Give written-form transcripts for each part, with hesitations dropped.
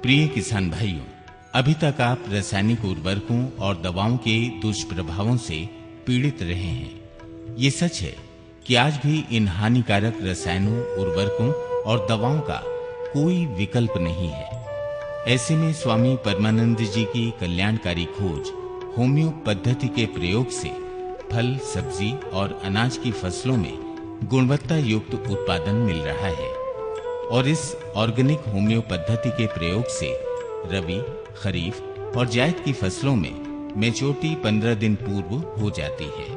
प्रिय किसान भाइयों, अभी तक आप रासायनिक उर्वरकों और दवाओं के दुष्प्रभावों से पीड़ित रहे हैं। ये सच है कि आज भी इन हानिकारक रसायनों, उर्वरकों और दवाओं का कोई विकल्प नहीं है। ऐसे में स्वामी परमानंद जी की कल्याणकारी खोज होम्यो पद्धति के प्रयोग से फल, सब्जी और अनाज की फसलों में गुणवत्ता युक्त उत्पादन मिल रहा है और इस ऑर्गेनिक होम्यो पद्धति के प्रयोग से रबी, खरीफ और जायद की फसलों में मैच्योरिटी 15 दिन पूर्व हो जाती है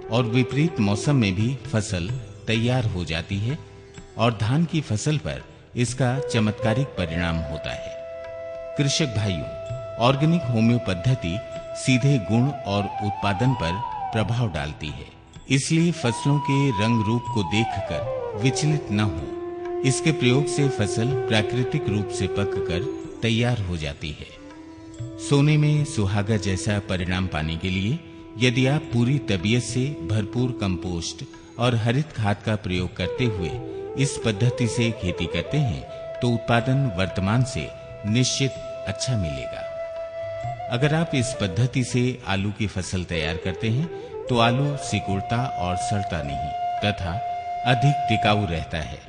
और विपरीत मौसम में भी फसल तैयार हो जाती है और धान की फसल पर इसका चमत्कारिक परिणाम होता है। कृषक भाइयों, ऑर्गेनिक होम्यो पद्धति सीधे गुण और उत्पादन पर प्रभाव डालती है, इसलिए फसलों के रंग रूप को देखकर विचलित न हो। इसके प्रयोग से फसल प्राकृतिक रूप से पककर तैयार हो जाती है। सोने में सुहागा जैसा परिणाम पाने के लिए यदि आप पूरी तबीयत से भरपूर कंपोस्ट और हरित खाद का प्रयोग करते हुए इस पद्धति से खेती करते हैं तो उत्पादन वर्तमान से निश्चित अच्छा मिलेगा। अगर आप इस पद्धति से आलू की फसल तैयार करते हैं तो आलू सिकुड़ता और सड़ता नहीं तथा अधिक टिकाऊ रहता है,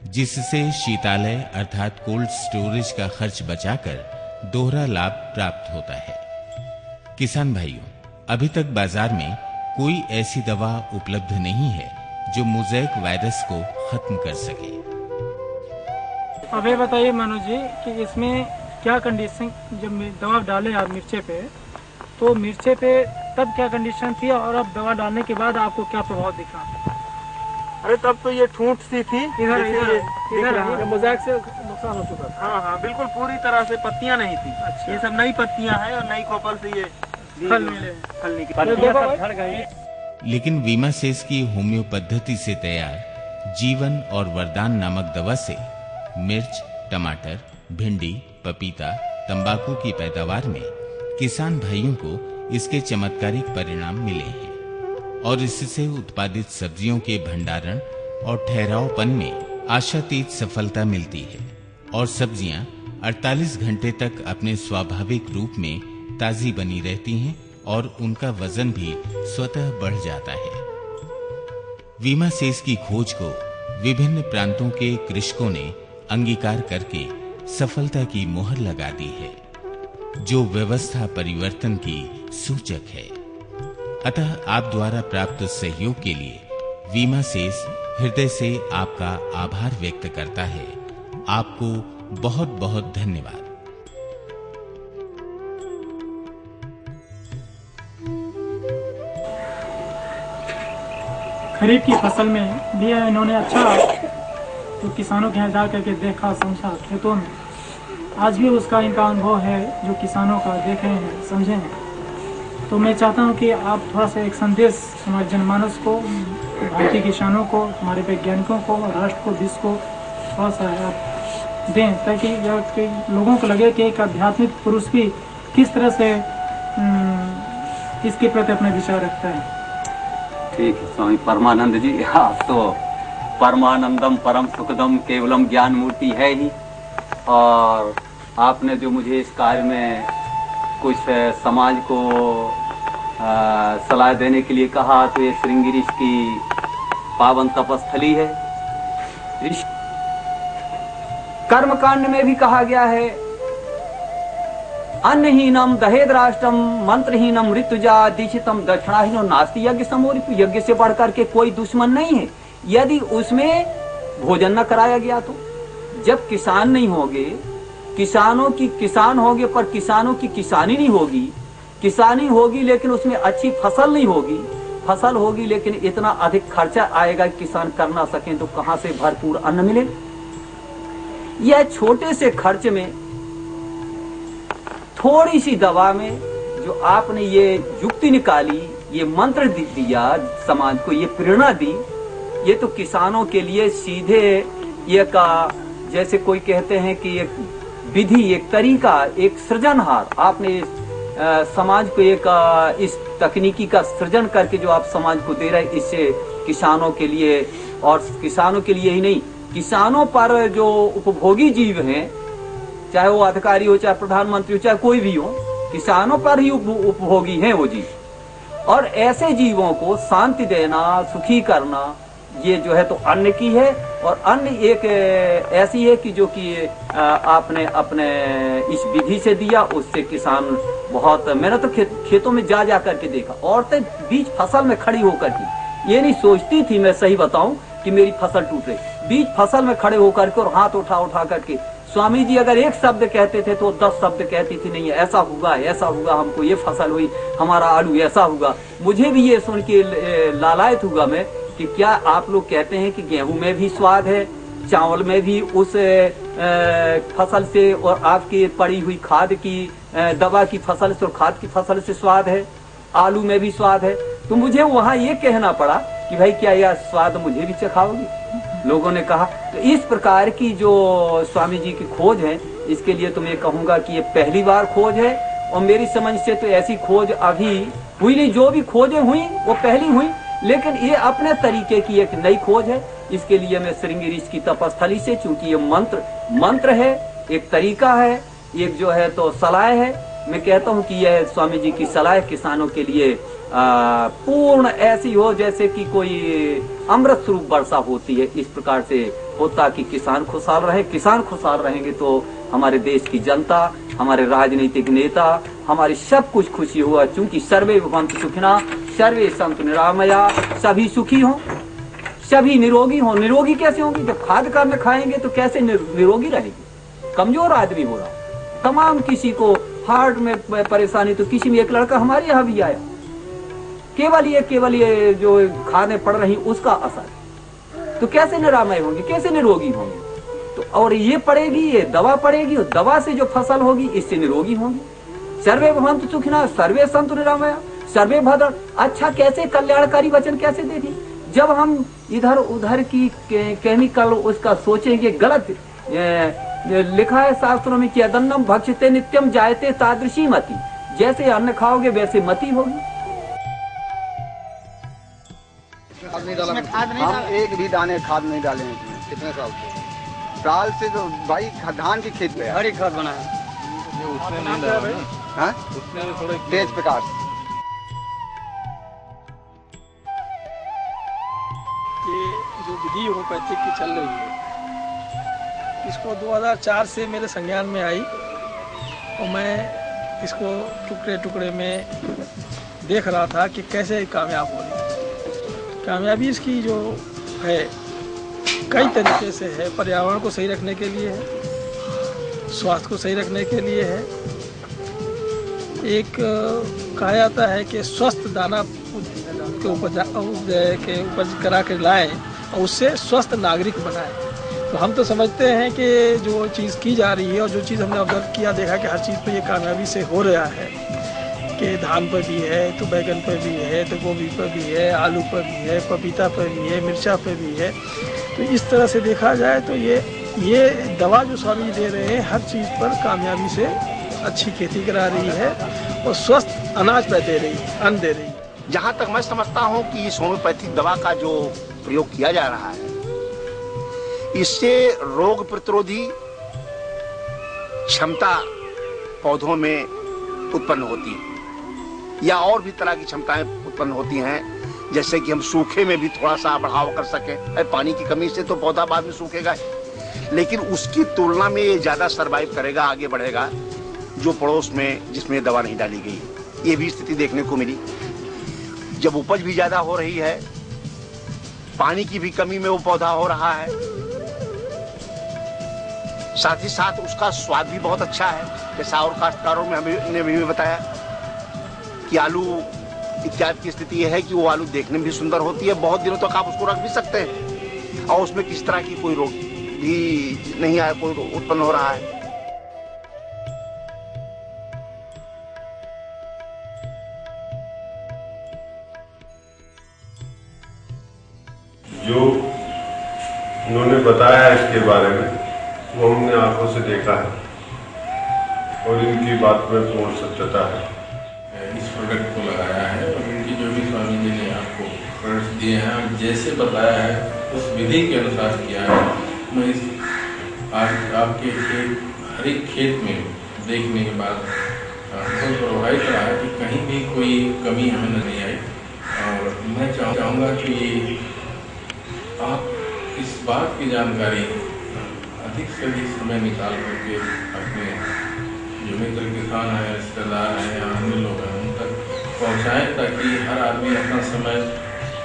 जिससे शीतालय अर्थात कोल्ड स्टोरेज का खर्च बचाकर दोहरा लाभ प्राप्त होता है। किसान भाइयों, अभी तक बाजार में कोई ऐसी दवा उपलब्ध नहीं है जो मोज़ेक वायरस को खत्म कर सके। अब ये बताइए मनोज जी कि इसमें क्या कंडीशन, जब दवा डाले आप मिर्चे पे, तो मिर्चे पे तब क्या कंडीशन थी और अब दवा डालने के बाद आपको क्या प्रभाव दिखा? अरे तब तो ये ठूंठ सी थी, इधर मोज़ेक से नुकसान हो चुका था। हाँ, बिल्कुल पूरी तरह से पत्तियां नहीं थी। अच्छा। ये सब नई पत्तियां हैं और नई कोपल से ये फल मिले, फल निकले। लेकिन वीमासेस की होम्यो पद्धति से तैयार जीवन और वरदान नामक दवा से मिर्च, टमाटर, भिंडी, पपीता, तंबाकू की पैदावार में किसान भाइयों को इसके चमत्कारिक परिणाम मिले हैं और इससे उत्पादित सब्जियों के भंडारण और ठहरावपन में आशातीत सफलता मिलती है और सब्जियां 48 घंटे तक अपने स्वाभाविक रूप में ताजी बनी रहती हैं और उनका वजन भी स्वतः बढ़ जाता है। वीमासेस की खोज को विभिन्न प्रांतों के कृषकों ने अंगीकार करके सफलता की मोहर लगा दी है, जो व्यवस्था परिवर्तन की सूचक है। अतः आप द्वारा प्राप्त सहयोग के लिए वीमासेस हृदय से आपका आभार व्यक्त करता है। आपको बहुत बहुत धन्यवाद। खरीफ की फसल में भी इन्होंने अच्छा तो किसानों के यहाँ जा करके देखा, समझा खेतों में। आज भी उसका इनका अनुभव है जो किसानों का देख रहे हैं, समझे हैं। तो मैं चाहता हूं कि आप थोड़ा सा एक संदेश हमारे जनमानस को, भारतीय किसानों को, हमारे वैज्ञानिकों को, राष्ट्र को, विश्व को थोड़ा सा आप दें, ताकि लोगों को लगे कि एक आध्यात्मिक पुरुष भी किस तरह से इसके प्रति अपना विचार रखता है। ठीक है स्वामी परमानंद जी, आप तो परमानंदम परम सुखदम केवलम ज्ञान मूर्ति है ही, और आपने जो मुझे इस कार्य में कुछ समाज को सलाह देने के लिए कहा, तो ये श्रृंगी ऋषि की पावन तपस्थली है। कर्मकांड में भी कहा गया है, अन्नहीनम दहेद्राष्ट्रम मंत्रहीनम ऋतुजा दीक्षितम दक्षिणाहीनो नास्ति यज्ञ समोरिप। यज्ञ से बढ़कर के कोई दुश्मन नहीं है यदि उसमें भोजन न कराया गया तो। जब किसान नहीं होंगे, किसानों की किसान होंगे पर किसानों की किसानी नहीं होगी, किसानी होगी लेकिन उसमें अच्छी फसल नहीं होगी, फसल होगी लेकिन इतना अधिक खर्चा आएगा कि किसान कर ना सकें, तो कहां से भरपूर अन्न मिले। यह छोटे से खर्च में, थोड़ी सी दवा में जो आपने ये युक्ति निकाली, ये मंत्र दिया समाज को, ये प्रेरणा दी, ये तो किसानों के लिए सीधे ये का, जैसे कोई कहते हैं कि एक विधि, एक तरीका, एक सृजनहार आपने समाज को एक इस तकनीकी का सृजन करके जो आप समाज को दे रहे, इससे किसानों के लिए, और किसानों के लिए ही नहीं, किसानों पर जो उपभोगी जीव हैं, चाहे वो अधिकारी हो, चाहे प्रधानमंत्री हो, चाहे कोई भी हो, किसानों पर ही उपभोगी हैं वो जीव। और ऐसे जीवों को शांति देना, सुखी करना, ये जो है तो अन्न की है। और अन्न एक ऐसी है कि जो कि आपने अपने इस विधि से दिया, उससे किसान बहुत, मैंने तो खेतों में जा करके देखा, औरतें बीच फसल में खड़ी होकर के ये नहीं सोचती थी, मैं सही बताऊं, कि मेरी फसल टूट रही, बीच फसल में खड़े होकर के और हाथ उठा करके स्वामी जी अगर एक शब्द कहते थे तो 10 शब्द कहती थी, नहीं ऐसा होगा, हमको ये फसल हुई, हमारा आलू ऐसा होगा। मुझे भी ये सुन के लालायत हुआ मैं कि क्या आप लोग कहते हैं कि गेहूं में भी स्वाद है, चावल में भी उस फसल से और आपकी पड़ी हुई खाद की, दवा की फसल से और खाद की फसल से स्वाद है, आलू में भी स्वाद है। तो मुझे वहां ये कहना पड़ा कि भाई क्या यह स्वाद मुझे भी चखाओगी? लोगों ने कहा। तो इस प्रकार की जो स्वामी जी की खोज है, इसके लिए तो मैं कहूंगा कि ये पहली बार खोज है, और मेरी समझ से तो ऐसी खोज अभी हुई नहीं। जो भी खोजें हुई वो पहली हुई, लेकिन ये अपने तरीके की एक नई खोज है। इसके लिए मैं श्रृंगी ऋषि की तपस्थली से, चूंकि ये मंत्र है, एक तरीका है, एक जो है तो सलाह है, मैं कहता हूँ कि यह स्वामी जी की सलाह किसानों के लिए पूर्ण ऐसी हो जैसे कि कोई अमृत स्वरूप वर्षा होती है। इस प्रकार से होता कि किसान खुशहाल रहे। किसान खुशहाल रहेंगे तो हमारे देश की जनता, हमारे राजनीतिक नेता, हमारी सब कुछ खुशी हुआ। चूंकि सर्वे भवन्तु सुखिनः, सर्वे सन्तु निरामयाः, सभी सुखी हों, सभी निरोगी हों। निरोगी कैसे होंगे? जब खाद का में खाएंगे तो कैसे निरोगी रहेगी? कमजोर आदमी हो रहा, तमाम किसी को हार्ट में परेशानी, तो किसी में एक लड़का हमारे यहाँ भी आया, केवल ये जो खाने पड़ रही उसका असर, तो कैसे निरामय होंगे, कैसे निरोगी होंगे? तो और ये पड़ेगी, ये दवा पड़ेगी, और दवा से जो फसल होगी इससे निरोगी होंगे। सर्वे भवन्तु सुखिनः, सर्वे सन्तु निरामयाः, सर्वे भद्रं। अच्छा, कैसे कल्याणकारी वचन कैसे दे दी? जब हम इधर उधर की केमिकल उसका सोचेंगे, गलत लिखा है शास्त्रों में कि अदन्नम भक्षते नित्यम जायते तादृशी मति, जैसे अन्न खाओगे वैसे मति होगी। हम एक भी दाने खाद नहीं डाले हैं। कितने साल से? साल से तो भाई धान की खेत पे हरी खाद बना है। उसने नहीं डाला, हाँ? उसने थोड़े तेज प्रकाश। ये जो विधि होम्योपैथिक की चल रही है, इसको 2004 से मेरे संज्ञान में आई, और मैं इसको टुकड़े टुकड़े में देख रहा था कि कैसे कामयाब हो रही है। कामयाबी इसकी जो है कई तरीके से है। पर्यावरण को सही रखने के लिए है, स्वास्थ्य को सही रखने के लिए है। एक कहा जाता है कि स्वस्थ दाना के उपज करा कर लाएं और उससे स्वस्थ नागरिक बनाएं। तो हम तो समझते हैं कि जो चीज़ की जा रही है और जो चीज़ हमने ऑब्जर्व किया, देखा कि हर चीज़ पे ये कामयाबी से हो रहा है, कि धान पर भी है, तो बैगन पर भी है, तो गोभी पर भी है, आलू पर भी है, पपीता पर भी है, मिर्चा पर भी है। तो इस तरह से देखा जाए तो ये दवा जो स्वामी दे रहे हैं हर चीज़ पर कामयाबी से अच्छी खेती करा रही है और स्वस्थ अनाज पर दे रही है, अन्न दे रही है। जहाँ तक मैं समझता हूँ कि इस होम्योपैथिक दवा का जो प्रयोग किया जा रहा है, इससे रोग प्रतिरोधी क्षमता पौधों में उत्पन्न होती है, या और भी तरह की क्षमताएं उत्पन्न होती हैं, जैसे कि हम सूखे में भी थोड़ा सा बढ़ाव कर सकें। पानी की कमी से तो पौधा बाद में सूखेगा, लेकिन उसकी तुलना में ये ज्यादा सरवाइव करेगा, आगे बढ़ेगा, जो पड़ोस में जिसमें दवा नहीं डाली गई। ये भी स्थिति देखने को मिली। जब उपज भी ज्यादा हो रही है, पानी की भी कमी में वो पौधा हो रहा है, साथ ही साथ उसका स्वाद भी बहुत अच्छा है। जैसा और काश्तकारों में हमने भी बताया कि आलू इत्यादि की स्थिति यह है कि वो आलू देखने में भी सुंदर होती है, बहुत दिनों तक आप उसको रख भी सकते हैं, और उसमें किस तरह की कोई रोग भी नहीं आया, कोई उत्पन्न हो रहा है। जो उन्होंने बताया इसके बारे में वो हमने आंखों से देखा है, और इनकी बात में पूर्ण सत्यता है। इस प्रोडक्ट को लगाया है, और इनकी जो भी स्वामी जी ने आपको प्रोडक्ट्स दिए हैं और जैसे बताया है उस विधि के अनुसार किया है। मैं इस आज आपके हर हर एक खेत में देखने के बाद बहुत प्रभावित रहा है कि कहीं भी कोई कमी हमें नहीं आई। और मैं चाहूँगा कि आप इस बात की जानकारी अधिक से अधिक समय निकाल करके अपने जो मित्र किसान हैं, रिश्तेदार हैं या अन्य लोग हैं उन तक पहुँचाएँ, ताकि हर आदमी अपना समय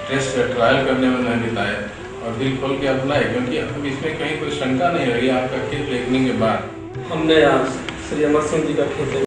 टेस्ट या ट्रायल करने में न बिताए और दिल खोल के अपनाए। क्योंकि अब इसमें कहीं कोई शंका नहीं रही आपका खेत देखने के बाद। हमने आज श्री अमर सिंह जी का खेत